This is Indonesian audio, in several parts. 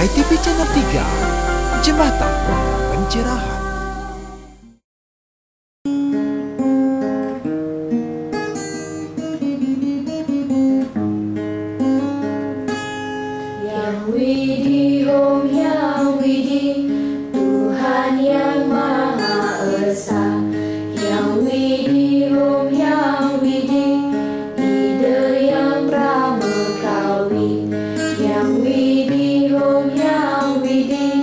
ITV Channel 3, Jembatan Pencerahan. Yang Widih Om Yang Widih, Tuhan yang Maha Esa. Yang Widih Om Yang Widih, ide yang pramekawi. Yang Widih Om Yang Widih,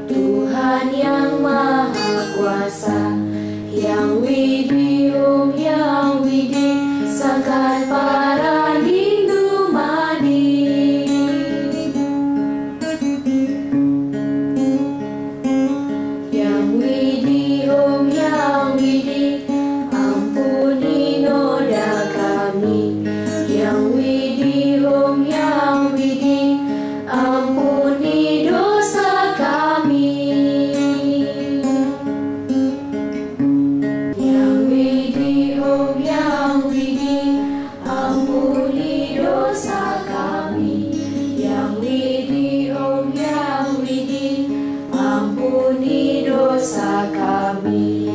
Tuhan yang Maha Kuasa. Yang Widih Om Yang Widih, sangkan para lindu madi. Yang Widih Om Yang Widih, ampuni noda kami. Yang Widih Om Yang Widih, ampuni dosa kami. Yang Widih Om Yang Widih, ampuni dosa kami. Yang Widih Om Yang Widih, ampuni dosa kami.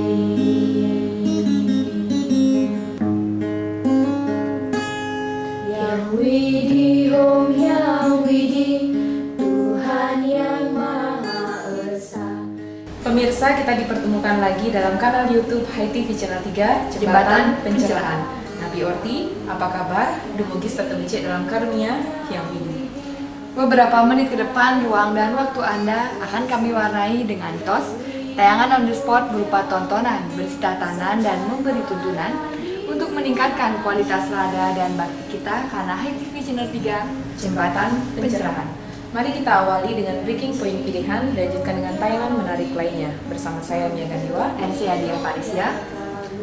Yang Widih Om Yang Widih, Tuhan yang Maha Esa. Pemirsa, kita dipertemukan lagi dalam kanal YouTube ITV Channel 3, Jembatan Pencerahan. Nabi Orti, apa kabar? Dumugis tetap cek dalam karunia yang widih. Beberapa menit ke depan, ruang dan waktu Anda akan kami warnai dengan TOS, tayangan on the spot berupa tontonan, bercita tanan dan memberi tuntunan untuk meningkatkan kualitas lada dan bakti kita karena ITV Channel 3, Jembatan Pencerahan. Mari kita awali dengan breaking point pilihan, dilanjutkan dengan tayangan menarik lainnya. Bersama saya Mia Gandiwa Dan saya Dia Parisya.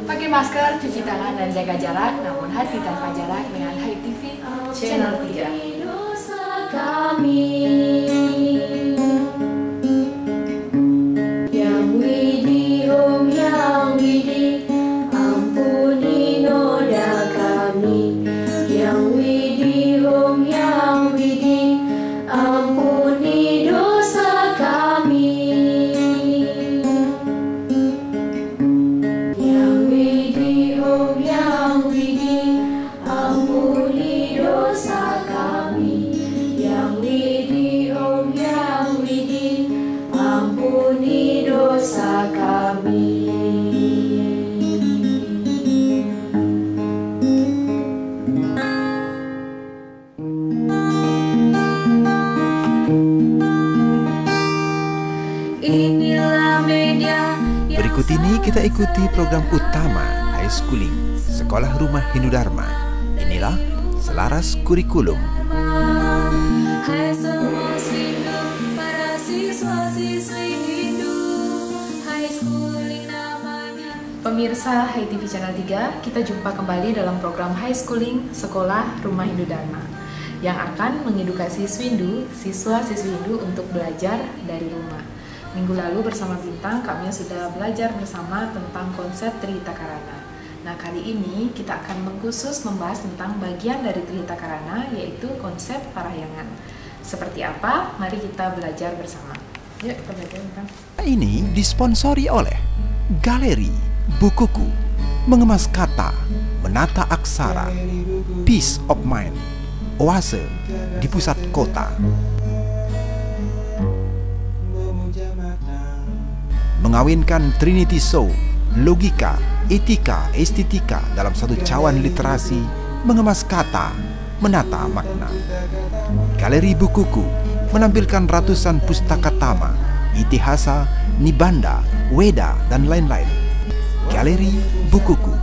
Pakai masker, cuci tangan dan jaga jarak, namun hati tanpa jarak dengan ITV Channel 3. Dosa kami. Yang Widih Om Yang Widih, ampuni noda kami. Yang Widih Om Yang Widih, ampuni dosa kami. Yang Widih Om Yang Widih, ampuni dosa kami. Yang Widih Om Yang Widih, ampuni dosa kami. Inilah media yang Berikut ini kita ikuti program utama High Schooling Sekolah Rumah Hindu Dharma. Inilah Selaras Kurikulum. Hai semua Hindu, para siswa-siswi Hindu, High Schooling namanya. Pemirsa ITV Channel 3, kita jumpa kembali dalam program High Schooling Sekolah Rumah Hindu Dharma yang akan mengedukasi Hindu, siswa-siswi Hindu untuk belajar dari rumah. Minggu lalu bersama Bintang, kami sudah belajar bersama tentang konsep Trihita Karana. Nah, kali ini kita akan mengkhusus membahas tentang bagian dari Trihita Karana, yaitu konsep parahyangan. Seperti apa? Mari kita belajar bersama. Yuk, kita belajar Bintang. Ini disponsori oleh Galeri Bukuku, mengemas kata, menata aksara, Peace of Mind, Oase di pusat kota. Mengawinkan Trinity Soul, logika, etika, estetika dalam satu cawan literasi, mengemas kata, menata makna. Galeri Bukuku menampilkan ratusan pustaka tama, itihasa, nibanda, weda, dan lain-lain. Galeri Bukuku,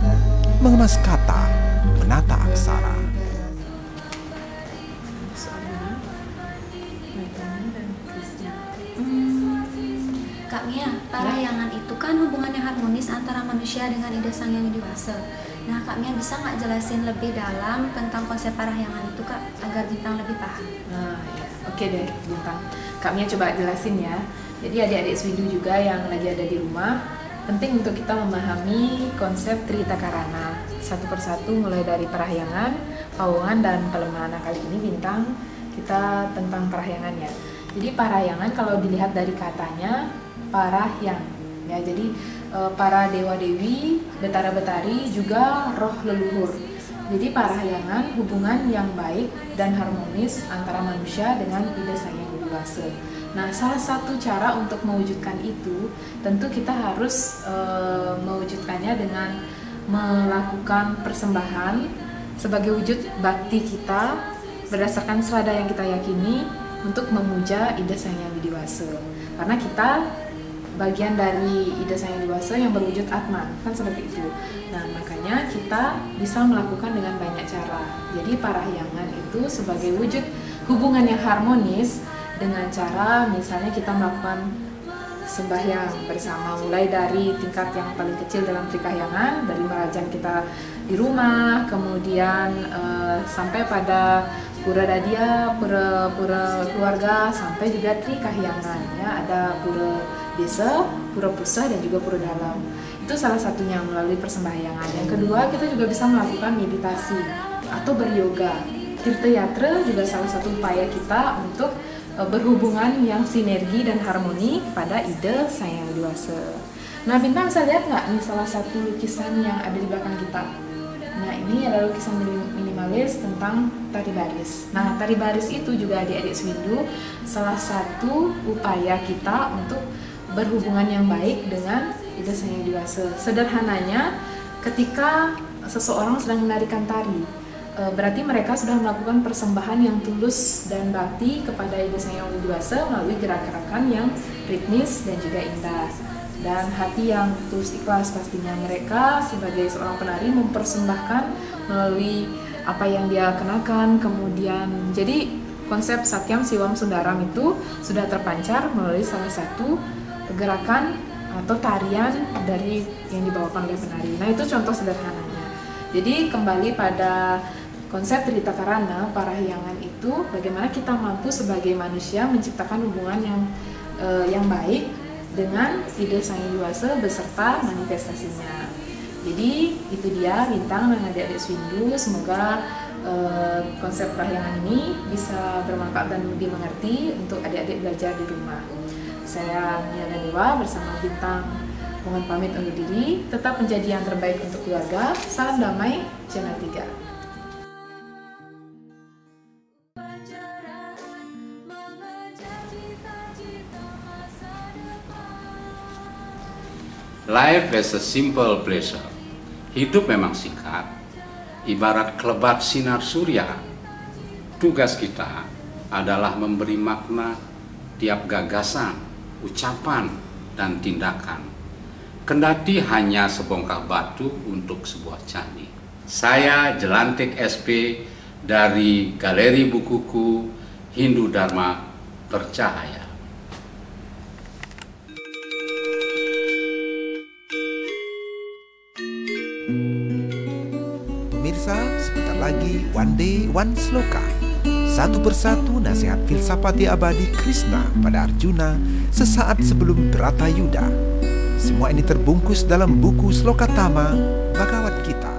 mengemas kata, menata aksara. Kak Mia, parahyangan itu kan hubungan yang harmonis antara manusia dengan ide sang yang dewasa. Nah, Kak Mia bisa nggak jelasin lebih dalam tentang konsep parahyangan itu, Kak, agar Bintang lebih paham? Nah, ya. Oke deh, Bintang. Kak Mia coba jelasin ya. Jadi adik-adik Swindu juga yang lagi ada di rumah, penting untuk kita memahami konsep Trihita Karana satu persatu, mulai dari parahyangan, pawongan, dan pelemahan. Nah, kali ini Bintang kita tentang parahyangannya. Jadi parahyangan kalau dilihat dari katanya parahyang, ya. Jadi para dewa-dewi, betara-betari juga roh leluhur. Jadi parahyangan hubungan yang baik dan harmonis antara manusia dengan Ida Sang Hyang Widi Wasa. Nah, salah satu cara untuk mewujudkan itu tentu kita harus mewujudkannya dengan melakukan persembahan sebagai wujud bakti kita berdasarkan selada yang kita yakini untuk memuja Ida Sang Hyang Widi Wasa. Karena kita bagian dari Ida Sang Hyang Widi Wasa yang berwujud Atman, kan seperti itu. Nah, makanya kita bisa melakukan dengan banyak cara. Jadi parahyangan itu sebagai wujud hubungan yang harmonis dengan cara misalnya kita melakukan sembahyang bersama, mulai dari tingkat yang paling kecil dalam trikahyangan, dari merajan kita di rumah, kemudian sampai pada pura dadia, pura keluarga, sampai juga trikahyangan, ya. Ada pura desa, pura pusat, dan juga pura dalam. Itu salah satunya melalui persembahyangan. Yang kedua, kita juga bisa melakukan meditasi atau beryoga. Tirta yatra juga salah satu upaya kita untuk berhubungan yang sinergi dan harmoni pada Ida Sang Hyang Widi Wasa. Nah, Bintang bisa lihat nggak nih salah satu lukisan yang ada di belakang kita? Nah, ini adalah lukisan minimalis tentang tari baris. Nah, tari baris itu juga adik-adik Swindu salah satu upaya kita untuk berhubungan yang baik dengan Ida Sang Hyang Widi Wasa. Sederhananya, ketika seseorang sedang menarikan tari, berarti mereka sudah melakukan persembahan yang tulus dan bakti kepada Ida Sang Hyang Widi Wasa melalui gerak-gerakan yang ritmis dan juga indah. Dan hati yang tulus ikhlas pastinya. Mereka sebagai seorang penari mempersembahkan melalui apa yang dia kenakan. Kemudian jadi konsep Satyam Siwam Sundaram itu sudah terpancar melalui salah satu gerakan atau tarian dari yang dibawakan oleh penari. Nah, itu contoh sederhananya. Jadi kembali pada konsep Trita Karana, parahyangan itu bagaimana kita mampu sebagai manusia menciptakan hubungan yang baik dengan Ida Sang Hyang Widi Wasa beserta manifestasinya. Jadi itu dia Bintang dan adik-adik Swindu. Semoga konsep parahyangan ini bisa bermanfaat dan dimengerti untuk adik-adik belajar di rumah. Saya Mia Dewa bersama Bintang mohon pamit undur diri. Tetap menjadi yang terbaik untuk keluarga. Salam damai, Channel 3. Life is a simple pleasure. Hidup memang singkat, ibarat kelebat sinar surya. Tugas kita adalah memberi makna tiap gagasan, ucapan, dan tindakan. Kendati hanya sebongkah batu untuk sebuah candi. Saya Jelantik SP dari Galeri Bukuku Hindu Dharma Tercahaya. Pemirsa, sebentar lagi One Day One Sloka. Satu persatu nasihat filsafati abadi Krishna pada Arjuna sesaat sebelum Bharatayuda. Semua ini terbungkus dalam buku Sloka Tama Bhagavad Gita.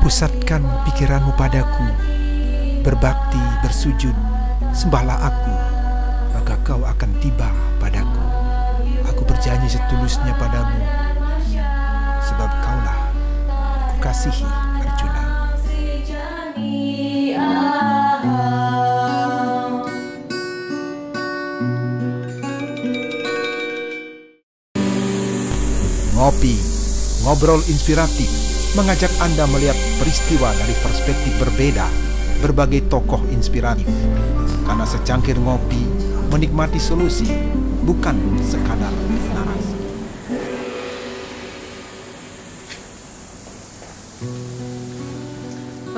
Pusatkan pikiranmu padaku, berbakti, bersujud, sembahlah aku, maka kau akan tiba padaku. Aku berjanji setulusnya padamu, sebab kaulah kukasihi Arjuna. Ngopi, ngobrol inspiratif, mengajak Anda melihat peristiwa dari perspektif berbeda, berbagai tokoh inspiratif. Karena secangkir ngopi, menikmati solusi, bukan sekadar narasi.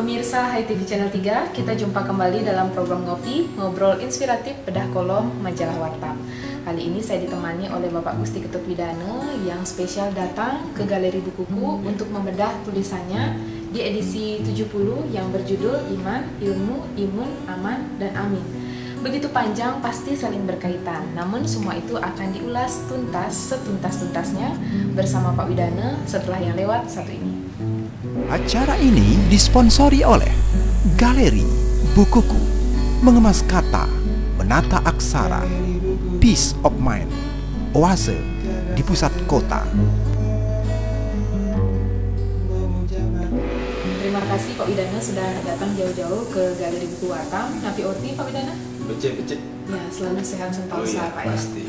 Pemirsa Hai TV Channel 3, kita jumpa kembali dalam program Ngopi, Ngobrol Inspiratif Bedah Kolom Majalah Wartam. Kali ini saya ditemani oleh Bapak Gusti Ketut Widane yang spesial datang ke Galeri Bukuku untuk membedah tulisannya di edisi 70 yang berjudul Iman, Ilmu, Imun, Aman, dan Amin. Begitu panjang, pasti saling berkaitan. Namun semua itu akan diulas tuntas, setuntas-tuntasnya bersama Pak Widane setelah yang lewat satu ini. Acara ini disponsori oleh Galeri Bukuku, mengemas kata, menata aksara, Peace of Mind, Oase di pusat kota. Terima kasih Pak Widane sudah datang jauh-jauh ke Galeri Buku Wartam. Napi Oti Pak Widane? Becek-becek. Ya, selalu sehat sentosa Pak ya. Pasti.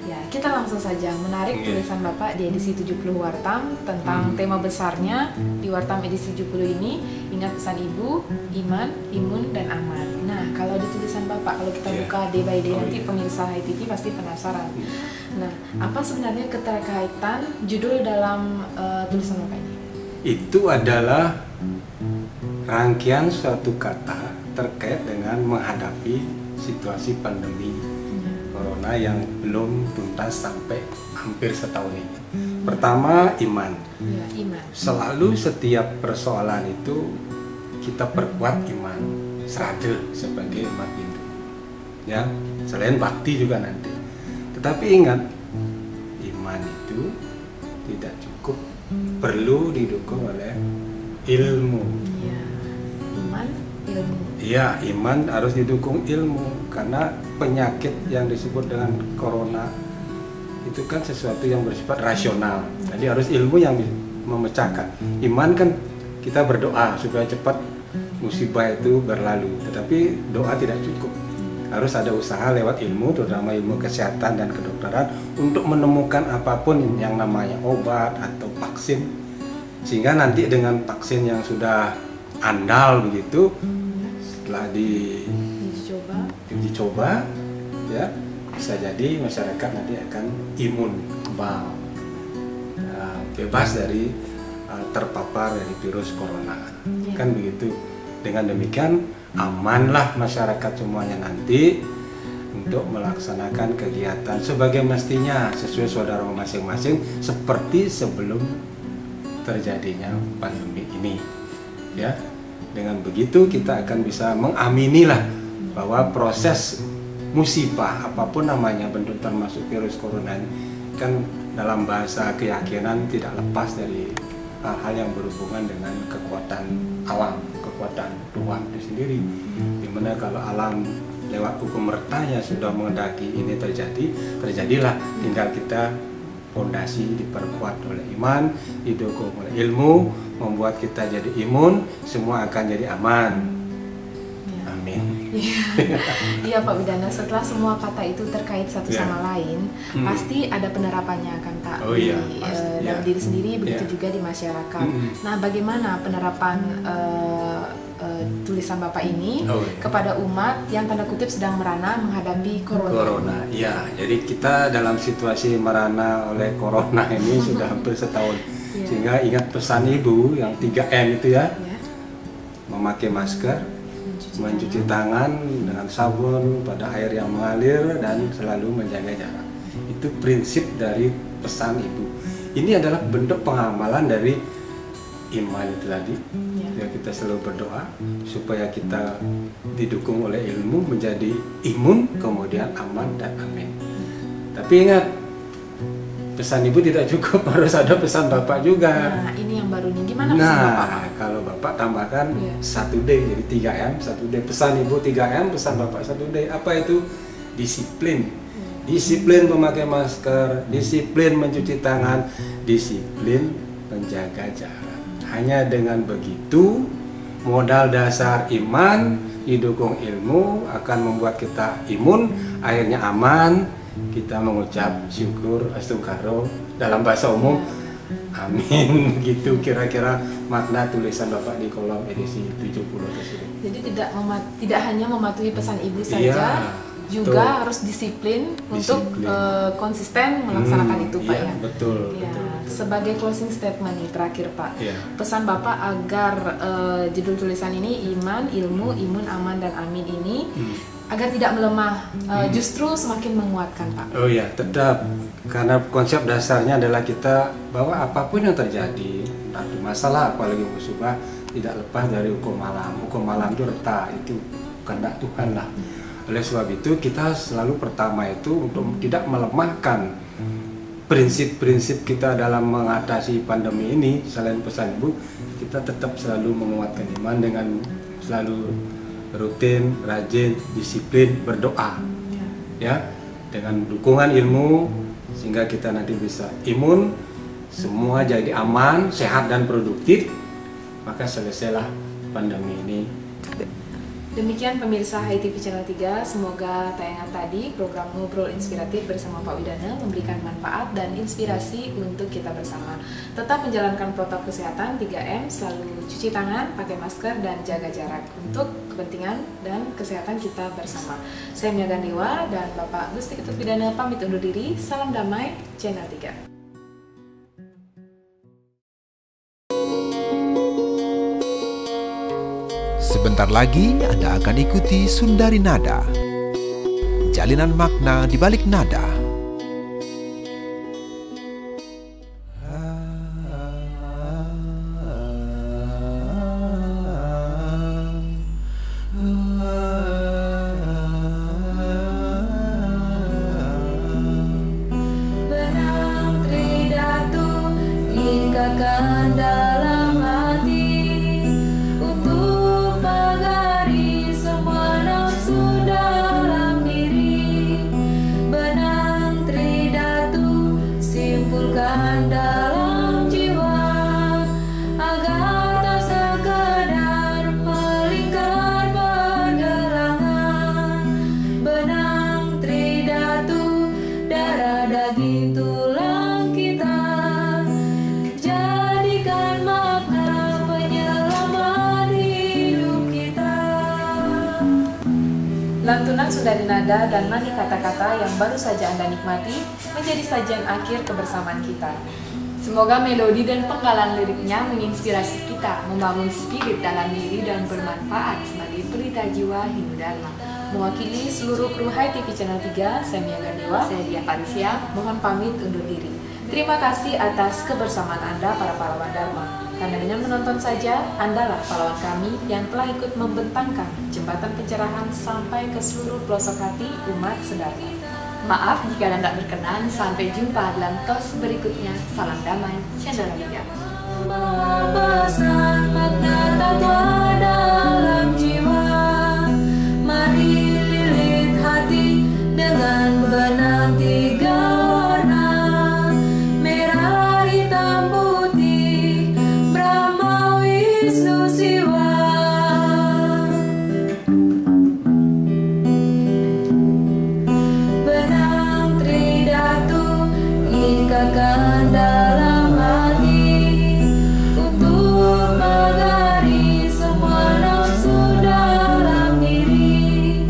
Ya, kita langsung saja menarik tulisan Bapak di edisi 70 Wartam tentang tema besarnya di Wartam edisi 70 ini, ingat pesan Ibu, iman, imun, dan aman. Nah, kalau di tulisan Bapak, kalau kita buka day by day nanti pemirsa Hai TV pasti penasaran. Nah, apa sebenarnya keterkaitan judul dalam tulisan Bapak ini? Itu adalah rangkaian suatu kata terkait dengan menghadapi situasi pandemi Corona yang belum tuntas sampai hampir setahun ini. Pertama, iman. Ya, iman. Selalu setiap persoalan itu kita perkuat iman, serade sebagai umat Hindu. Ya, selain bakti juga nanti. Tetapi ingat, iman itu tidak cukup, perlu didukung oleh ilmu. Ya, iman, ilmu. Iya, iman harus didukung ilmu karena penyakit yang disebut dengan corona itu kan sesuatu yang bersifat rasional. Jadi harus ilmu yang memecahkan. Iman kan kita berdoa supaya cepat musibah itu berlalu, tetapi doa tidak cukup. Harus ada usaha lewat ilmu, terutama ilmu kesehatan dan kedokteran untuk menemukan apapun yang namanya obat atau vaksin. Sehingga nanti dengan vaksin yang sudah andal begitu, setelah dicoba ya, bisa jadi masyarakat nanti akan imun kebal, bebas dari terpapar dari virus corona. Kan begitu. Dengan demikian amanlah masyarakat semuanya nanti untuk melaksanakan kegiatan sebagai mestinya sesuai saudara masing-masing seperti sebelum terjadinya pandemi ini. Ya. Dengan begitu kita akan bisa mengaminilah bahwa proses musibah apapun namanya bentuk termasuk virus corona ini kan dalam bahasa keyakinan tidak lepas dari hal-hal yang berhubungan dengan kekuatan alam, kekuatan Tuhan itu sendiri. Dimana kalau alam lewat hukum mertanya sudah menghendaki ini terjadi, terjadilah. Tinggal kita fondasi diperkuat oleh iman, didukung oleh ilmu, membuat kita jadi imun, semua akan jadi aman. Amin. Iya Pak Widane, setelah semua kata itu terkait satu sama lain, pasti ada penerapannya kan Pak. Oh iya, pasti. Dalam diri sendiri, begitu juga di masyarakat. Nah, bagaimana penerapan tulisan Bapak ini kepada umat yang tanda kutip sedang merana menghadapi corona? Iya, jadi kita dalam situasi merana oleh corona ini sudah hampir setahun. Sehingga ingat pesan Ibu yang 3M itu ya, memakai masker, mencuci tangan dengan sabun pada air yang mengalir, dan selalu menjaga jarak. Itu prinsip dari pesan Ibu. Ini adalah bentuk pengamalan dari iman itu tadi. Ya, kita selalu berdoa supaya kita didukung oleh ilmu menjadi imun, kemudian aman dan amin. Tapi ingat, pesan Ibu tidak cukup, harus ada pesan Bapak juga. Nah, ini yang baru nih. Gimana pesan Bapak? Kalau Bapak tambahkan 1D, jadi 3M, 1D. Pesan Ibu 3M, pesan Bapak 1D. Apa itu? Disiplin. Disiplin memakai masker, disiplin mencuci tangan, disiplin menjaga jarak. Hanya dengan begitu, modal dasar iman didukung ilmu akan membuat kita imun, akhirnya aman. Kita mengucap syukur, astagfirullah dalam bahasa umum, amin. Gitu kira-kira makna tulisan Bapak di kolom edisi 70 tersebut. Jadi tidak hanya mematuhi pesan Ibu saja, juga harus disiplin untuk konsisten melaksanakan itu Pak iya, ya. Betul, Ya, betul. sebagai closing statement nih terakhir Pak, Iya. pesan Bapak agar judul tulisan ini iman, ilmu, imun, aman dan amin ini agar tidak melemah, justru semakin menguatkan Pak. Oh ya, tetap karena konsep dasarnya adalah kita bahwa apapun yang terjadi, ada masalah apalagi musibah tidak lepas dari hukum alam. Hukum alam itu reta, itu kehendak Tuhan lah. Oleh sebab itu kita selalu pertama itu untuk tidak melemahkan prinsip-prinsip kita dalam mengatasi pandemi ini. Selain pesan Ibu, kita tetap selalu menguatkan iman dengan selalu rutin, rajin, disiplin, berdoa, ya, dengan dukungan ilmu sehingga kita nanti bisa imun, semua jadi aman, sehat dan produktif, maka selesailah pandemi ini. Demikian pemirsa HiTV Channel 3, semoga tayangan tadi program Ngobrol Inspiratif bersama Pak Widana memberikan manfaat dan inspirasi untuk kita bersama. Tetap menjalankan protokol kesehatan 3M, selalu cuci tangan, pakai masker, dan jaga jarak untuk kepentingan dan kesehatan kita bersama. Saya Mia Gandewa dan Bapak Gusti Ketut Widana pamit undur diri. Salam damai, Channel 3. Sebentar lagi Anda akan ikuti Sundari Nada, jalinan makna di balik nada. Benang tridatu ikatkan dalam hati untuk pagari semua nafsu dalam diri. Benang tridatu simpulkan dalam jiwa agar tak sekadar melingkar pergelangan. Benang tridatu darah daging tulang kita, jadikan makna penyelamat hidup kita. Lantunan Sundari Nada dan manik kata-kata yang baru saja Anda nikmati menjadi sajian akhir kebersamaan kita. Semoga melodi dan penggalan liriknya menginspirasi kita, membangun spirit dalam diri dan bermanfaat sebagai pelita jiwa Hindu Dharma. Mewakili seluruh kru HiTV Channel 3, saya Mia Gandewa, Saya Dia Parisya. mohon pamit undur diri. Terima kasih atas kebersamaan Anda para pahlawan Dharma. Karena dengan menonton saja, Andalah pahlawan kami yang telah ikut membentangkan jembatan pencerahan sampai ke seluruh pelosok hati umat sedharma. Maaf jika Anda tak berkenan. Sampai jumpa dalam tos berikutnya. Salam damai, Channel 3. Pesan makna tatwa dalam jiwa, mari lilit hati dengan benang 3 warna, merah, hitam, putih, Brahma, Wisnu, Siwa. Benang tridatu ikatkan dalam hati untuk pagari semua nafsu dalam diri.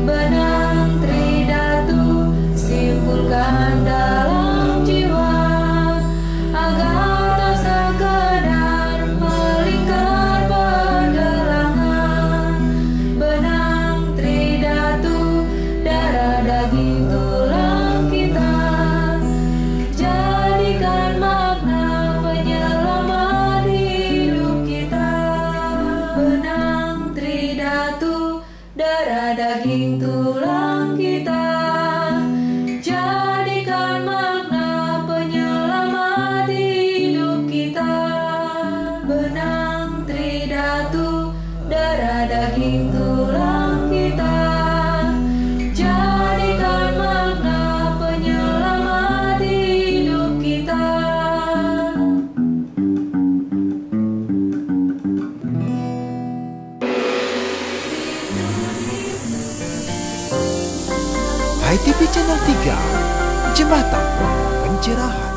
Benang tridatu simpulkan dalam jiwa agar tak sekadar melingkar pergelangan. Benang tridatu darah daging tulang kita, jadikan makna penyelamat hidup kita. Benang tridatu darah daging tulang kita, jadikan makna penyelamat hidup kita. Benang tridatu darah daging tulang kita, jadikan makna penyelamat hidup kita. HiTV Channel 3, jembatan pencerahan.